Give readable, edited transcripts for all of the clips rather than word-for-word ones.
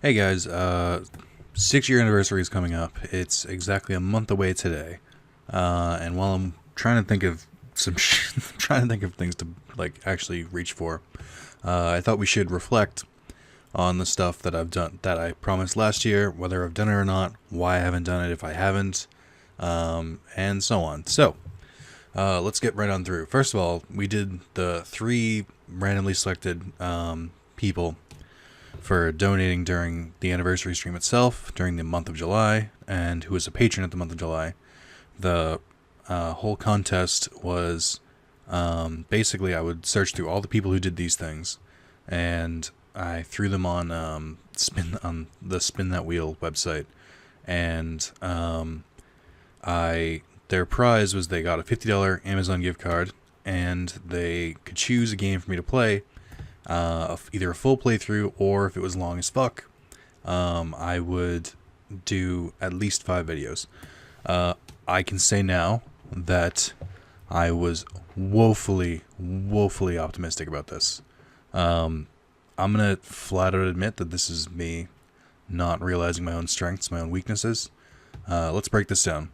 Hey guys, 6-year anniversary is coming up. It's exactly a month away today. And while I'm trying to think of trying to think of things to like actually reach for, I thought we should reflect on the stuff that I've done that I promised last year, whether I've done it or not, why I haven't done it if I haven't, and so on. So, let's get right on through. First of all, we did the 3 randomly selected people for donating during the anniversary stream itself during the month of July, and who was a patron at the month of July. The whole contest was basically I would search through all the people who did these things, and I threw them on the Spin That Wheel website, and their prize was they got a $50 Amazon gift card, and they could choose a game for me to play. Either a full playthrough, or if it was long as fuck, I would do at least 5 videos. I can say now that I was woefully optimistic about this. I'm gonna flat out admit that this is me not realizing my own strengths, my own weaknesses. Let's break this down.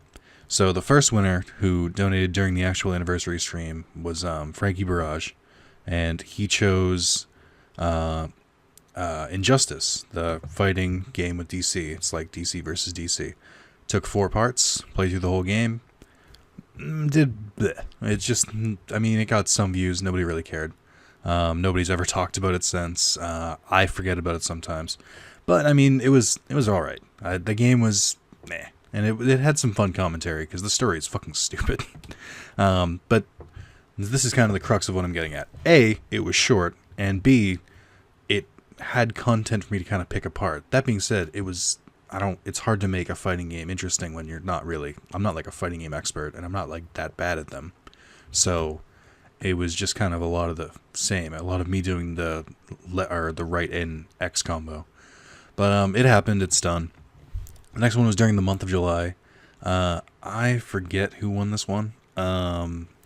So the first winner who donated during the actual anniversary stream was Frankie Barrage, and he chose Injustice, the fighting game with DC. It's like DC versus DC. Took 4 parts, played through the whole game. Did bleh. It's just, I mean, it got some views. Nobody really cared. Nobody's ever talked about it since. I forget about it sometimes, but I mean, it was all right. The game was meh, and it had some fun commentary because the story is fucking stupid. But this is kind of the crux of what I'm getting at. A, it was short, and B, it had content for me to kind of pick apart. That being said, it's hard to make a fighting game interesting when you're not really, I'm not like a fighting game expert, and I'm not like that bad at them. So it was just kind of a lot of the same, a lot of me doing the right and X combo. But it happened, it's done. The next one was during the month of July. I forget who won this one.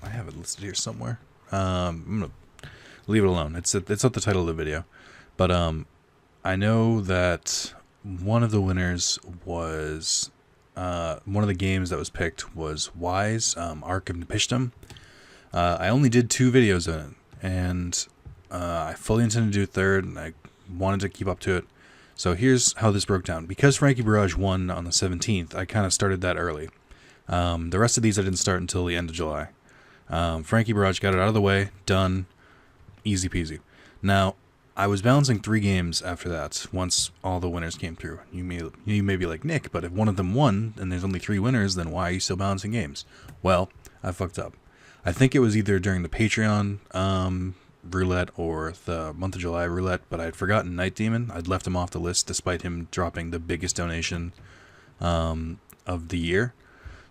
I have it listed here somewhere. I'm gonna leave it alone. It's at the title of the video. But I know that one of the winners was one of the games that was picked was Wise, Ark of Nepishtim. I only did 2 videos in it, and I fully intended to do a third, and I wanted to keep up to it. So here's how this broke down. Because Frankie Barrage won on the 17th, I kind of started that early. The rest of these I didn't start until the end of July. Frankie Barrage got it out of the way, done, easy peasy. Now, I was balancing 3 games after that, once all the winners came through. You may be like, Nick, but if one of them won, and there's only 3 winners, then why are you still balancing games? Well, I fucked up. I think it was either during the Patreon roulette or the month of July roulette, but I'd forgotten Night Demon. I'd left him off the list despite him dropping the biggest donation of the year.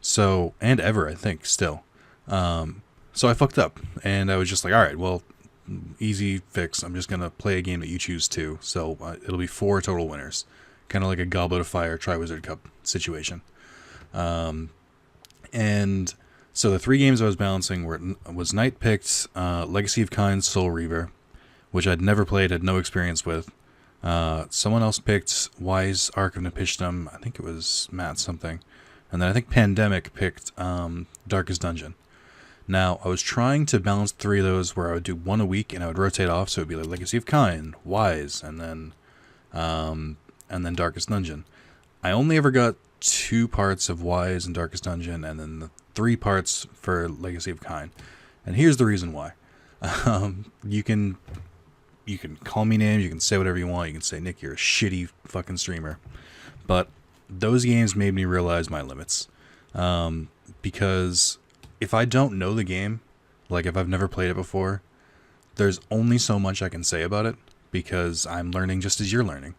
So, and ever, I think, still. So I fucked up, and I was just like, all right, well, easy fix. I'm just going to play a game that you choose to. So it'll be 4 total winners. Kind of like a Goblet of Fire Triwizard Cup situation. And so the 3 games I was balancing was Knight picked Legacy of Kain Soul Reaver, which I'd never played, had no experience with. Someone else picked Wise Ark of Nepishtim. I think it was Matt something. And then I think Pandemic picked Darkest Dungeon. Now, I was trying to balance 3 of those where I would do 1 a week and I would rotate off, so it would be like Legacy of Kain, Wise, and then Darkest Dungeon. I only ever got 2 parts of Wise and Darkest Dungeon, and then the 3 parts for Legacy of Kain. And here's the reason why. You can call me names, you can say whatever you want, you can say, Nick, you're a shitty fucking streamer. But those games made me realize my limits. Because if I don't know the game, like if I've never played it before, there's only so much I can say about it, because I'm learning just as you're learning.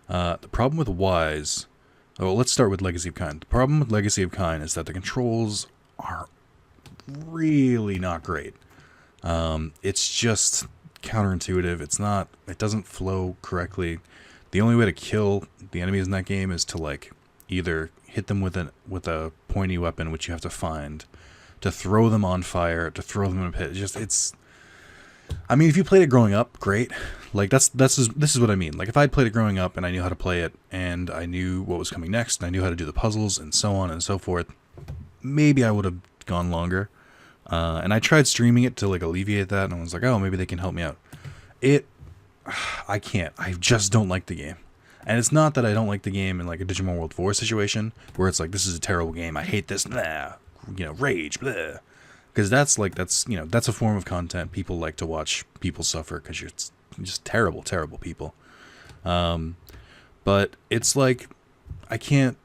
The problem with Wise... Well, let's start with Legacy of Kain. The problem with Legacy of Kain is that the controls are really not great. It's just counterintuitive. It doesn't flow correctly. The only way to kill the enemies in that game is to like either hit them with a pointy weapon, which you have to find, to throw them on fire, to throw them in a pit. I mean, if you played it growing up, great. Like this is what I mean. Like if I'd played it growing up and I knew how to play it and I knew what was coming next and I knew how to do the puzzles and so on and so forth, maybe I would have gone longer. And I tried streaming it to like alleviate that, and I was like, oh, maybe they can help me out. I can't. I just don't like the game. And it's not that I don't like the game in like a Digimon World 4 situation where it's like, this is a terrible game, I hate this, blah, rage, blah. Because that's a form of content people like to watch people suffer because you're just terrible, terrible people. But it's like, I can't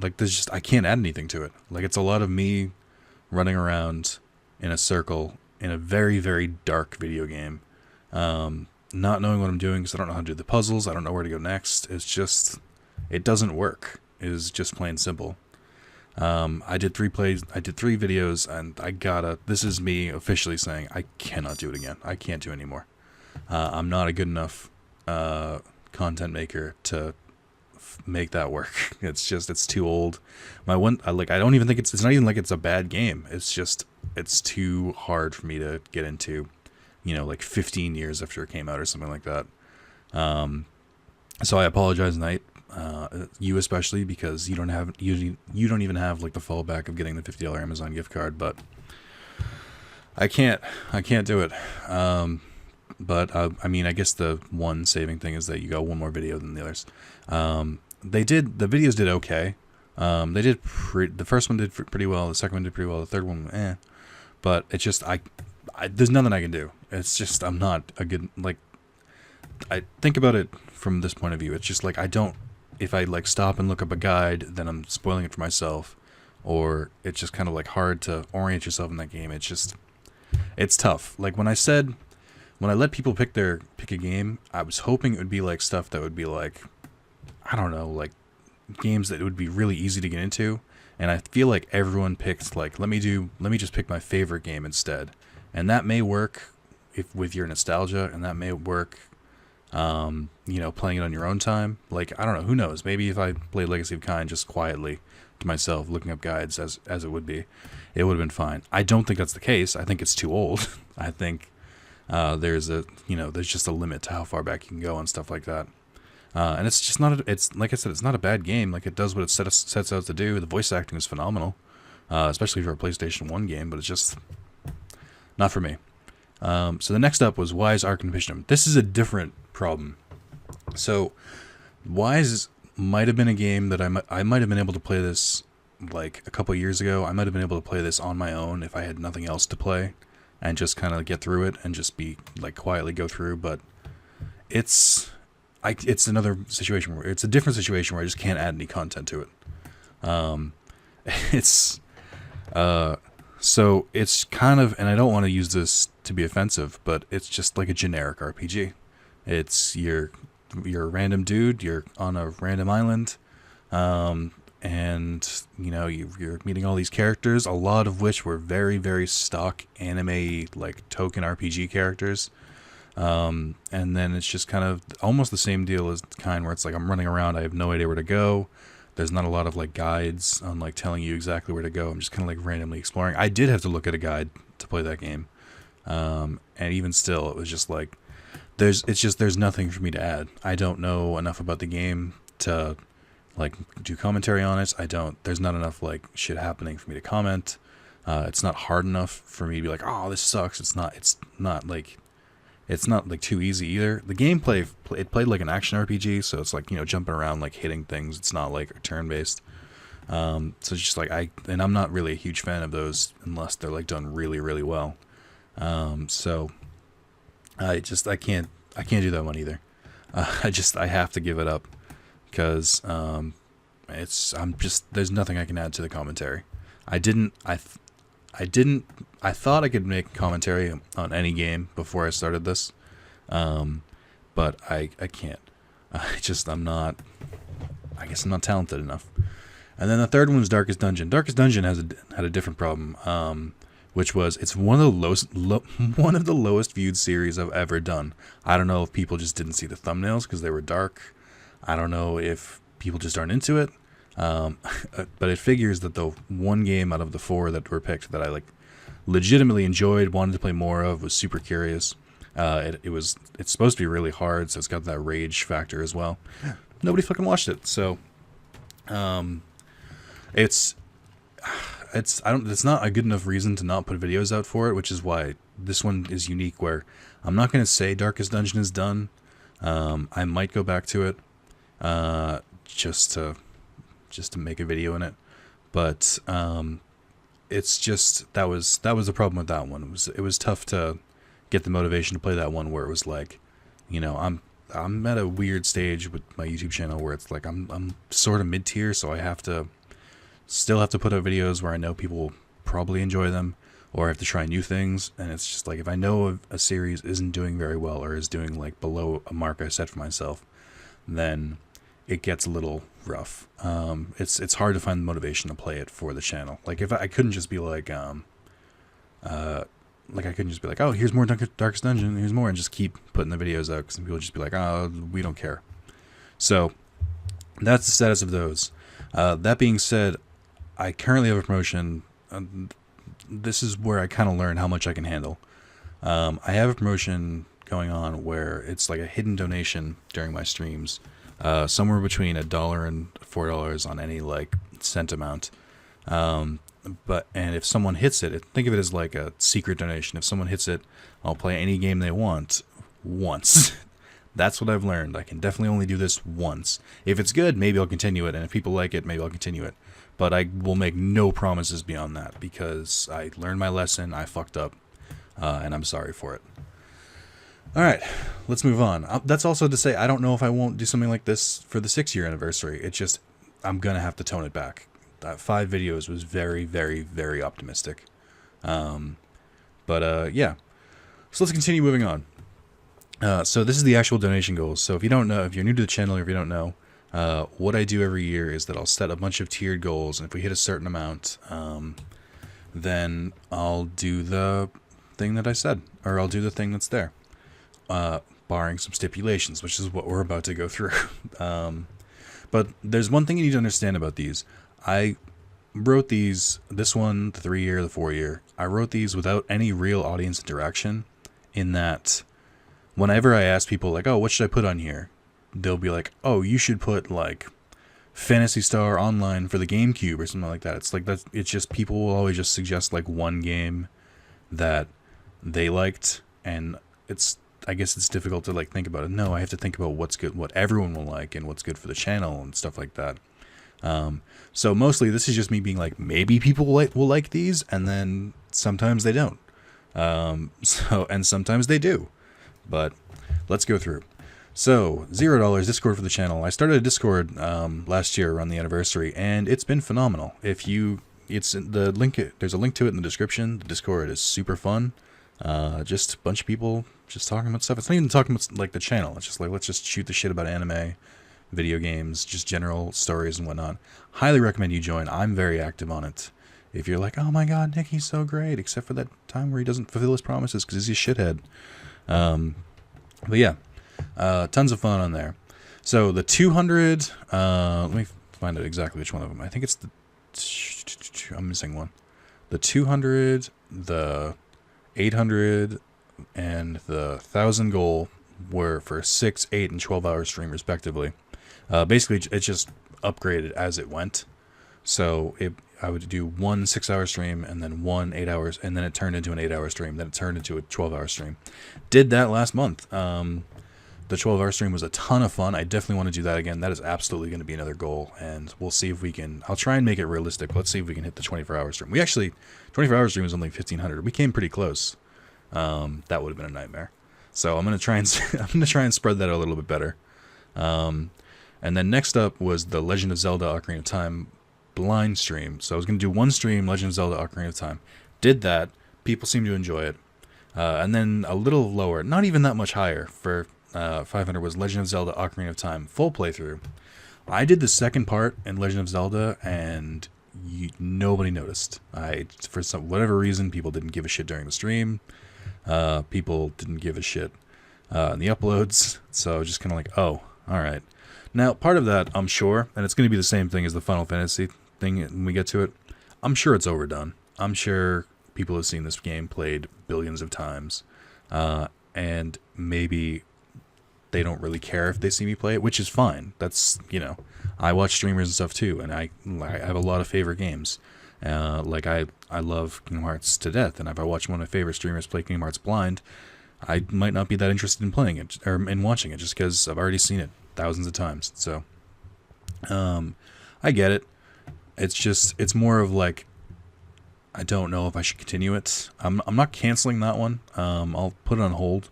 add anything to it. Like, it's a lot of me running around in a circle in a very, very dark video game. Not knowing what I'm doing because I don't know how to do the puzzles. I don't know where to go next. It doesn't work. It is just plain simple. I did 3 videos, and this is me officially saying I cannot do it again. I can't do it anymore. I'm not a good enough content maker to make that work. It's too old. I don't even think it's not even like it's a bad game. It's too hard for me to get into, like 15 years after it came out or something like that. So I apologize, Knight, you especially, because you don't even have like the fallback of getting the $50 Amazon gift card, but I can't do it. But I mean, I guess the one saving thing is that you got one more video than the others. The videos did okay. The first one did pretty well. The second one did pretty well. The third one, But it's just, there's nothing I can do. It's just, I'm not a good, like, I think about it from this point of view. It's just like, if I like stop and look up a guide, then I'm spoiling it for myself, or it's just kind of like hard to orient yourself in that game. It's tough. Like when I let people pick a game, I was hoping it would be like stuff that would be like, I don't know, like games that would be really easy to get into. And I feel like everyone picked like, let me just pick my favorite game instead. And that may work with your nostalgia, and that may work, playing it on your own time. Like, I don't know, who knows? Maybe if I played Legacy of Kain just quietly to myself, looking up guides as it would be, it would have been fine. I don't think that's the case. I think it's too old. I think there's just a limit to how far back you can go and stuff like that. And it's just not, it's like I said, it's not a bad game. Like, it does what it sets out to do. The voice acting is phenomenal, especially for a PlayStation 1 game, but it's just not for me. So the next up was Wise Arc and Vision. This is a different problem. So Wise might have been a game that I might have been able to play this like a couple years ago. I might have been able to play this on my own if I had nothing else to play and just kind of get through it and just be like quietly go through. But it's another situation where it's a different situation where I just can't add any content to it. So it's kind of, and I don't want to use this to be offensive, but it's just like a generic RPG. It's you're a random dude, you're on a random island, and you're meeting all these characters, a lot of which were very, very stock anime like token RPG characters. And then it's just kind of almost the same deal as Kain, where it's like I'm running around, I have no idea where to go. There's not a lot of like guides on like telling you exactly where to go. I'm just kind of like randomly exploring. I did have to look at a guide to play that game. And even still, it was just like, there's nothing for me to add. I don't know enough about the game to like do commentary on it. There's not enough like shit happening for me to comment. It's not hard enough for me to be like, oh, this sucks. It's not like too easy either. The gameplay, it played like an action RPG, so it's like, jumping around, like hitting things. It's not like turn-based. So it's just like, I'm not really a huge fan of those unless they're like done really, really well. So I can't do that one either. I have to give it up because, there's nothing I can add to the commentary. I thought I could make commentary on any game before I started this, but I can't. I guess I'm not talented enough. And then the third one was Darkest Dungeon. Darkest Dungeon had a different problem, which was it's one of the lowest viewed series I've ever done. I don't know if people just didn't see the thumbnails because they were dark. I don't know if people just aren't into it. But it figures that the one game out of the 4 that were picked that I like legitimately enjoyed, wanted to play more of, was Super Curious. It's supposed to be really hard, so it's got that rage factor as well. Nobody fucking watched it, so it's not a good enough reason to not put videos out for it, which is why this one is unique, where I'm not going to say Darkest Dungeon is done. I might go back to it just to make a video in it, but it's just that was the problem with that one. It was tough to get the motivation to play that one, where it was like, I'm at a weird stage with my YouTube channel where it's like I'm sort of mid-tier, so I still have to put out videos where I know people will probably enjoy them, or I have to try new things. And it's just like, if I know a series isn't doing very well, or is doing like below a mark I set for myself, then it gets a little rough. It's hard to find the motivation to play it for the channel. Like, if I couldn't just be like I couldn't just be like, oh, here's more Darkest Dungeon, here's more, and just keep putting the videos out, because people would just be like, oh, we don't care. So that's the status of those. That being said, I currently have a promotion. This is where I kind of learn how much I can handle. I have a promotion going on where it's like a hidden donation during my streams, somewhere between $1 and $4 on any like cent amount. And if someone hits it, think of it as like a secret donation. If someone hits it, I'll play any game they want once. That's what I've learned. I can definitely only do this once. If it's good, maybe I'll continue it, and if people like it, maybe I'll continue it. But I will make no promises beyond that, because I learned my lesson, I fucked up, and I'm sorry for it. Alright, let's move on. That's also to say, I don't know if I won't do something like this for the 6-year anniversary. It's just, I'm going to have to tone it back. 5 videos was very, very, very optimistic. Yeah. So let's continue moving on. So this is the actual donation goals. So if you don't know, if you're new to the channel, or if you don't know, what I do every year is that I'll set a bunch of tiered goals, and if we hit a certain amount, then I'll do the thing that I said, or I'll do the thing that's there, barring some stipulations, which is what we're about to go through. But there's one thing you need to understand about these. I wrote this one, the 3-year, the 4-year, I wrote these without any real audience interaction, in that whenever I ask people, like, oh, what should I put on here? They'll be like, oh, you should put, like, Phantasy Star Online for the GameCube or something like that. It's like, it's just, people will always just suggest, like, one game that they liked, and I guess it's difficult to, like, think about it. No, I have to think about what's good, what everyone will like, and what's good for the channel, and stuff like that. So mostly this is just me being like, maybe people will like these, and then sometimes they don't. And sometimes they do. But let's go through. So $0 Discord for the channel. I started a Discord last year around the anniversary, and it's been phenomenal. There's a link to it in the description. The Discord is super fun. Just a bunch of people just talking about stuff. It's not even talking about like the channel. It's just like, let's just shoot the shit about anime, video games, just general stories and whatnot. Highly recommend you join. I'm very active on it. If you're like, oh my god, Nick, he's so great, except for that time where he doesn't fulfill his promises because he's a shithead. But yeah, tons of fun on there. So the 200, let me find out exactly which one of them. I think it's I'm missing one. The 200, the 800, and the 1,000 goal were for 6, 8, and 12-hour stream respectively. Basically, it just upgraded as it went. So I would do one 6-hour stream, and then one 8 hours, and then it turned into an 8-hour stream. Then it turned into a 12-hour stream. Did that last month. The 12-hour stream was a ton of fun. I definitely want to do that again. That is absolutely going to be another goal, and we'll see if we can. I'll try and make it realistic. Let's see if we can hit the 24-hour stream. 24-hour stream was only 1,500. We came pretty close. That would have been a nightmare. So I'm gonna try and spread that a little bit better. And then next up was the Legend of Zelda: Ocarina of Time blind stream. So I was gonna do one stream, Legend of Zelda: Ocarina of Time. Did that. People seem to enjoy it. And then a little lower, not even that much higher, for 500 was Legend of Zelda: Ocarina of Time full playthrough. I did the second part in Legend of Zelda, and nobody noticed. For whatever reason, people didn't give a shit during the stream. People didn't give a shit in the uploads. So just kind of like, oh, all right. Now, part of that, I'm sure, and it's going to be the same thing as the Final Fantasy thing when we get to it, I'm sure it's overdone. I'm sure people have seen this game played billions of times. and maybe they don't really care if they see me play it, which is fine. That's, I watch streamers and stuff too, and I have a lot of favorite games. Like I love Kingdom Hearts to death, and if I watch one of my favorite streamers play Kingdom Hearts blind, I might not be that interested in playing it or in watching it just because I've already seen it thousands of times. So, I get it. It's more of like, I don't know if I should continue it. I'm not canceling that one. I'll put it on hold.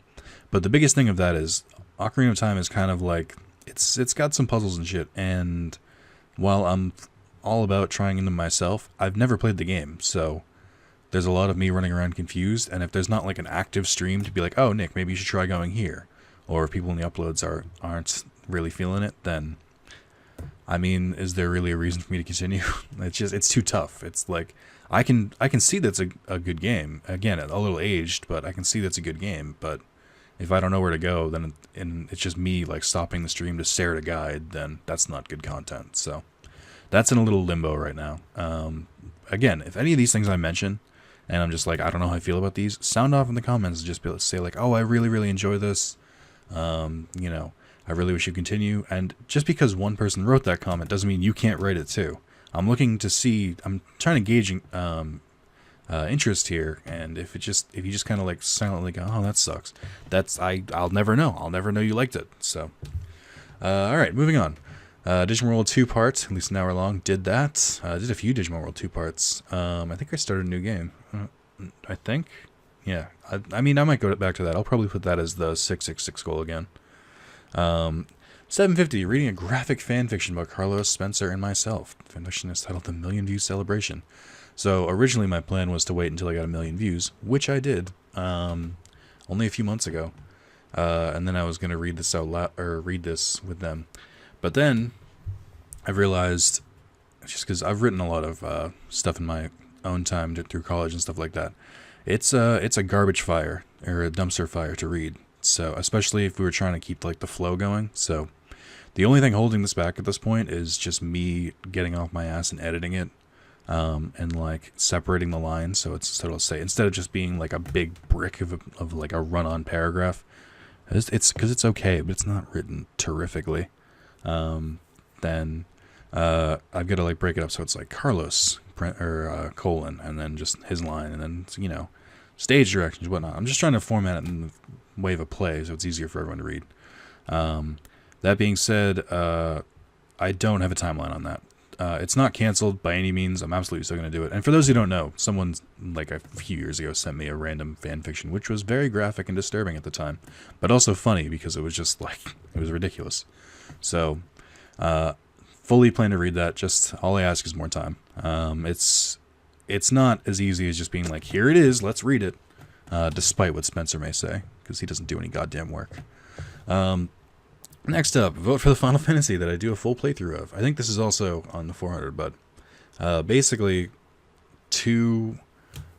But the biggest thing of that is Ocarina of Time is kind of like, it's got some puzzles and shit, and while I'm all about trying them myself, I've never played the game, so there's a lot of me running around confused, and if there's not like an active stream to be like, oh Nick, maybe you should try going here, or if people in the uploads aren't really feeling it, then I mean, is there really a reason for me to continue? It's too tough. It's like I can see that's a good game. Again, a little aged, but I can see that's a good game, but if I don't know where to go, then it's just me like stopping the stream to stare at a guide, then that's not good content. So that's in a little limbo right now. Again, if any of these things I mention, and I'm just like, I don't know how I feel about these, sound off in the comments and just be able to say like, oh, I really, really enjoy this. I really wish you continue. And just because one person wrote that comment doesn't mean you can't write it too. I'm trying to gauge interest here, and if you just kind of like silently go, oh, that sucks, I'll never know. I'll never know you liked it. So, all right, moving on. Digimon World 2 parts, at least an hour long. Did that. Did a few Digimon World 2 parts. I think I started a new game. I think, yeah. I mean, I might go back to that. I'll probably put that as the 666 goal again. 750, reading a graphic fanfiction about Carlos, Spencer, and myself. The fanfiction is titled The Million Views Celebration. So originally my plan was to wait until I got 1 million views, which I did, only a few months ago. And then I was going to read this read this with them. But then I realized, just because I've written a lot of stuff in my own time through college and stuff like that, it's a garbage fire or a dumpster fire to read. So especially if we were trying to keep like the flow going. So the only thing holding this back at this point is just me getting off my ass and editing it, and like separating the lines. So it's instead of just being like a big brick of like a run-on paragraph, it's because it's okay, but it's not written terrifically. Then I've got to like break it up so it's like Carlos colon, and then just his line, and then stage directions, whatnot. I'm just trying to format it in the way of a play so it's easier for everyone to read. That being said, I don't have a timeline on that. It's not canceled by any means. I'm absolutely still going to do it. And for those who don't know, someone like a few years ago sent me a random fan fiction, which was very graphic and disturbing at the time, but also funny because it was just like, it was ridiculous. So, fully plan to read that. Just all I ask is more time. It's not as easy as just being like, here it is, let's read it. Despite what Spencer may say, because he doesn't do any goddamn work. Next up, vote for the Final Fantasy that I do a full playthrough of. I think this is also on the 400, but basically 2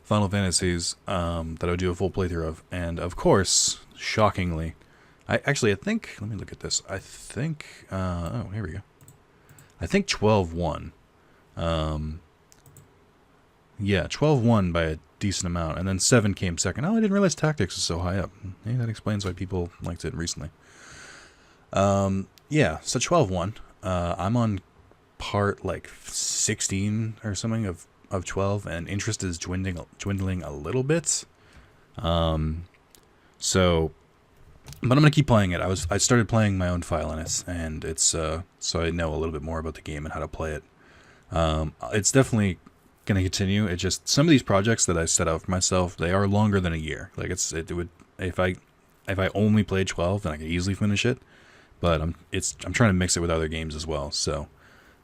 Final Fantasies that I would do a full playthrough of. And of course, shockingly, I think, let me look at this. I think, oh, here we go. I think 12 won. Yeah, 12 won by a decent amount, and then 7 came second. Oh, I didn't realize Tactics was so high up. Maybe that explains why people liked it recently. Yeah, so 12 won. I'm on part like 16 or something of 12, and interest is dwindling a little bit. So, but I'm gonna keep playing it. I started playing my own file in it, and it's so I know a little bit more about the game and how to play it. It's definitely gonna continue. It just, some of these projects that I set out for myself, they are longer than a year. Like it would, if I only played 12, then I could easily finish it. But I'm trying to mix it with other games as well. So,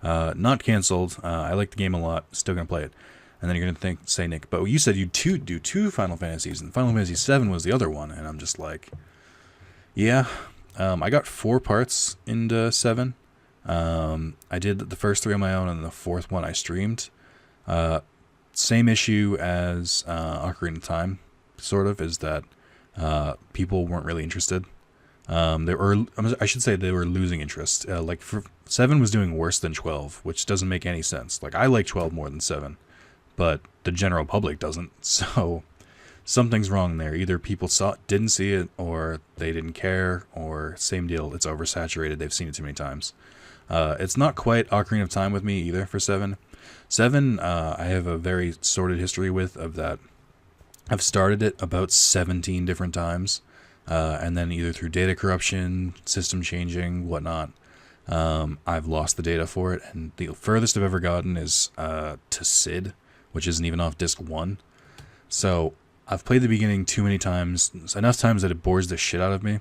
not canceled. I like the game a lot. Still gonna play it. And then you're gonna say, Nick, but you said you do 2 Final Fantasies, and Final Fantasy 7 was the other one. And I'm just like, yeah. I got 4 parts into 7. I did the first 3 on my own, and the 4th one I streamed. Same issue as Ocarina of Time, sort of, is that people weren't really interested. I should say they were losing interest. Like 7 was doing worse than 12, which doesn't make any sense. Like, I like 12 more than 7, but the general public doesn't. So something's wrong there. Either people didn't see it, or they didn't care, or same deal, it's oversaturated. They've seen it too many times. It's not quite Ocarina of Time with me either for 7. 7, I have a very sordid history with of that. I've started it about 17 different times, and then either through data corruption, system changing, whatnot, I've lost the data for it, and the furthest I've ever gotten is to Sid, which isn't even off disc 1. So I've played the beginning too many times, enough times that it bores the shit out of me,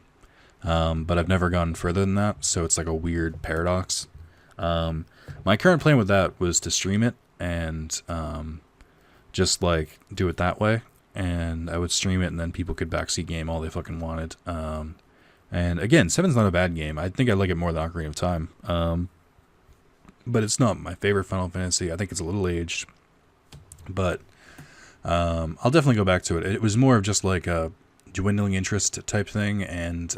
but I've never gone further than that, so it's like a weird paradox. My current plan with that was to stream it and just like do it that way, and I would stream it and then people could backseat game all they fucking wanted. And again, 7's not a bad game. I think I like it more than Ocarina of Time, but it's not my favorite Final Fantasy. I think it's a little aged, but I'll definitely go back to it. It was more of just like a dwindling interest type thing, and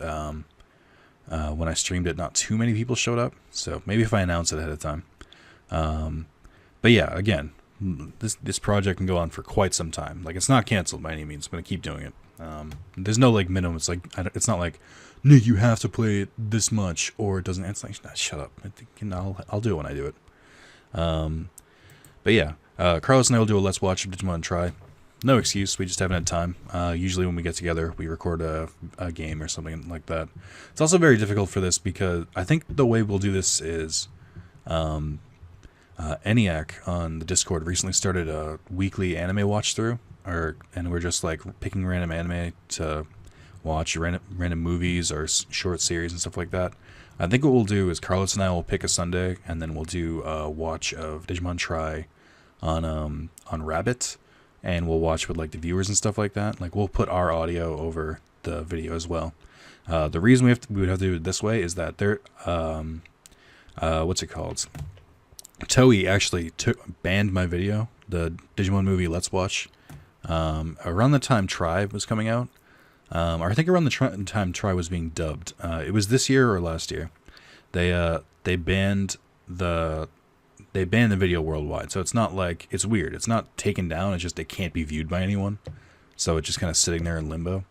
when I streamed it, not too many people showed up, so maybe if I announce it ahead of time. But yeah, again, this project can go on for quite some time. Like, it's not canceled by any means. I'm going to keep doing it. There's no like minimum. It's like, it's not like, no, you have to play it this much or it doesn't. It's like, nah, shut up. I think, I'll do it when I do it. But yeah, Carlos and I will do a Let's Watch of Digimon Try. No excuse, we just haven't had time. Usually when we get together, we record a game or something like that. It's also very difficult for this because I think the way we'll do this is ENIAC on the Discord recently started a weekly anime watch through, and we're just like picking random anime to watch, random movies or short series and stuff like that. I think what we'll do is Carlos and I will pick a Sunday, and then we'll do a watch of Digimon Try on Rabbit, and we'll watch with like the viewers and stuff like that. Like, we'll put our audio over the video as well. The reason we would have to do it this way is that they're what's it called? Toei actually banned my video, the Digimon movie Let's Watch, around the time Try was coming out, or I think around the time Try was being dubbed. It was this year or last year. They banned the video worldwide, so it's not like, it's weird. It's not taken down. It's just it can't be viewed by anyone, so it's just kind of sitting there in limbo.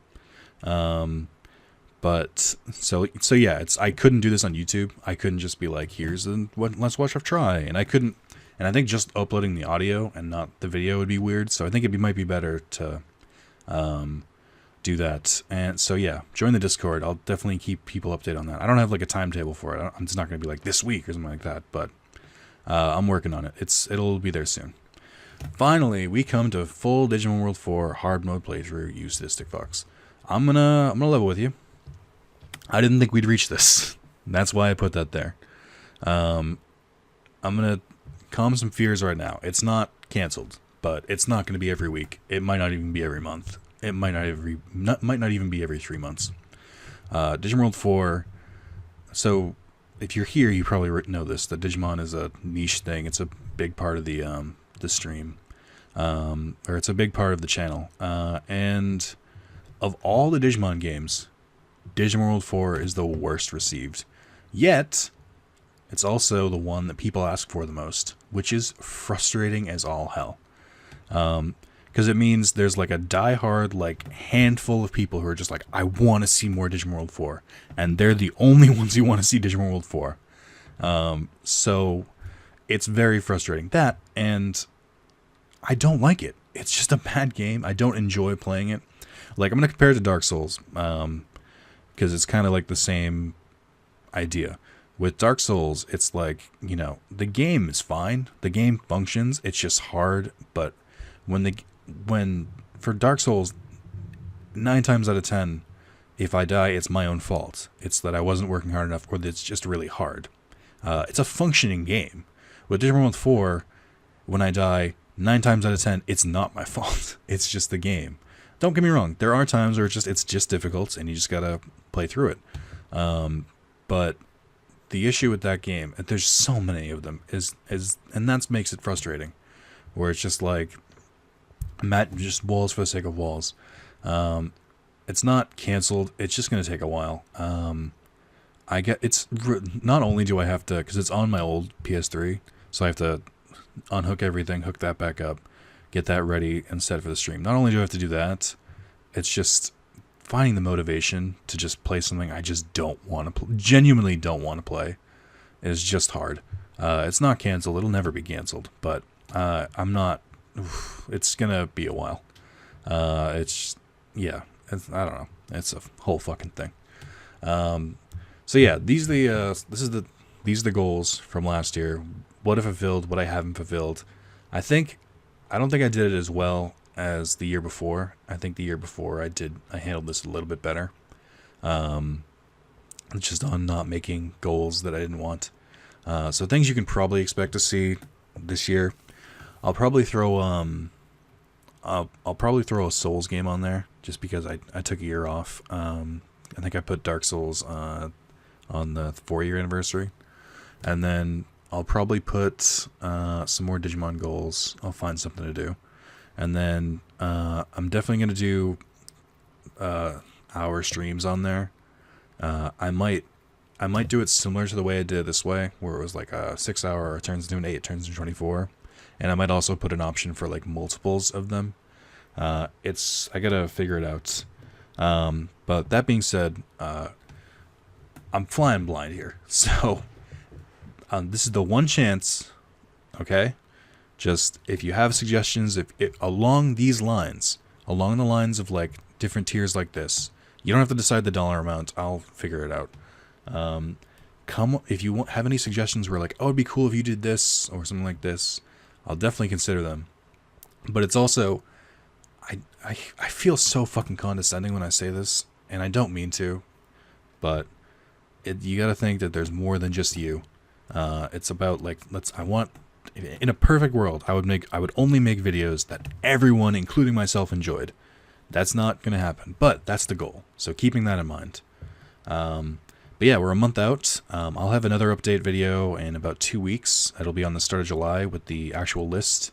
But so yeah, I couldn't do this on YouTube. I couldn't just be like, here's Let's Watch of Try, and I couldn't. And I think just uploading the audio and not the video would be weird. So I think it might be better to do that. And so yeah, join the Discord. I'll definitely keep people updated on that. I don't have like a timetable for it. I'm just not going to be like this week or something like that. But I'm working on it. It'll be there soon. Finally, we come to full Digimon World 4 hard mode playthrough. You sadistic fucks. I'm gonna level with you. I didn't think we'd reach this. That's why I put that there. I'm gonna calm some fears right now. It's not canceled, but it's not gonna be every week. It might not even be every month. It might not even be every 3 months. Digimon World 4. So if you're here, you probably know this. That Digimon is a niche thing. It's a big part of the stream, or it's a big part of the channel. And of all the Digimon games, Digimon World 4 is the worst received. Yet, it's also the one that people ask for the most, which is frustrating as all hell. Because it means there's like a diehard like handful of people who are just like, I want to see more Digimon World 4. And they're the only ones who want to see Digimon World 4. So it's very frustrating. That, and I don't like it. It's just a bad game. I don't enjoy playing it. Like, I'm going to compare it to Dark Souls. Because it's kind of like the same idea. With Dark Souls, it's like, the game is fine. The game functions. It's just hard. But for Dark Souls, 9 times out of 10, if I die, it's my own fault. It's that I wasn't working hard enough, or that it's just really hard. It's a functioning game. With Digimon World 4, when I die, 9 times out of 10, it's not my fault. It's just the game. Don't get me wrong. There are times where it's just difficult, and you just gotta play through it. But the issue with that game, and there's so many of them, and that makes it frustrating. Where it's just like, just walls for the sake of walls. It's not canceled. It's just gonna take a while. Not only do I have to, because it's on my old PS3, so I have to unhook everything, hook that back up, get that ready and set for the stream. Not only do I have to do that, it's just finding the motivation to just play something I just don't want to genuinely don't want to play is just hard. It's not canceled. It'll never be canceled, but I'm not. It's gonna be a while. Yeah. I don't know. It's a whole fucking thing. So yeah, these are the goals from last year. What I fulfilled, what I haven't fulfilled. I don't think I did it as well as the year before. I think the year before I handled this a little bit better. Just on not making goals that I didn't want. So things you can probably expect to see this year. I'll probably throw a Souls game on there just because I took a year off. I think I put Dark Souls on the 4-year anniversary, and then I'll probably put some more Digimon goals. I'll find something to do, and then I'm definitely gonna do hour streams on there. I might do it similar to the way I did it this way, where it was like a 6 hour, it turns into an 8, it turns into 24. And I might also put an option for like multiples of them. I gotta figure it out. But that being said, I'm flying blind here. So this is the one chance, okay? Just if you have suggestions, if along the lines of like different tiers like this, you don't have to decide the dollar amount. I'll figure it out. If you have any suggestions where like, oh, it'd be cool if you did this or something like this, I'll definitely consider them. But it's also, I feel so fucking condescending when I say this, and I don't mean to, but you gotta think that there's more than just you. It's about like, in a perfect world, I would only make videos that everyone, including myself, enjoyed. That's not gonna happen, but that's the goal. So keeping that in mind. But yeah, we're a month out. I'll have another update video in about 2 weeks. It'll be on the start of July with the actual list.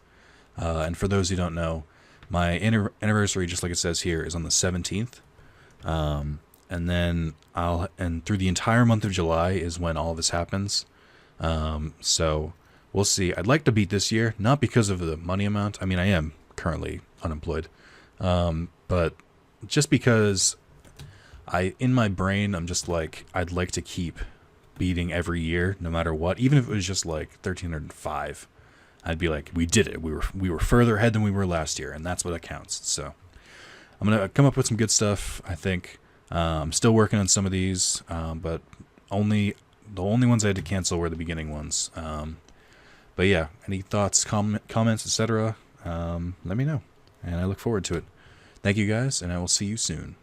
And for those who don't know, my anniversary, just like it says here, is on the 17th. And then through the entire month of July is when all of this happens. So we'll see. I'd like to beat this year, not because of the money amount. I mean, I am currently unemployed. But just because in my brain, I'm just like, I'd like to keep beating every year, no matter what. Even if it was just like 1305, I'd be like, we did it. We were further ahead than we were last year, and that's what counts. So I'm gonna come up with some good stuff, I think. I'm still working on some of these, but the only ones I had to cancel were the beginning ones. But yeah, any thoughts, comments, etc., let me know, and I look forward to it. Thank you guys, and I will see you soon.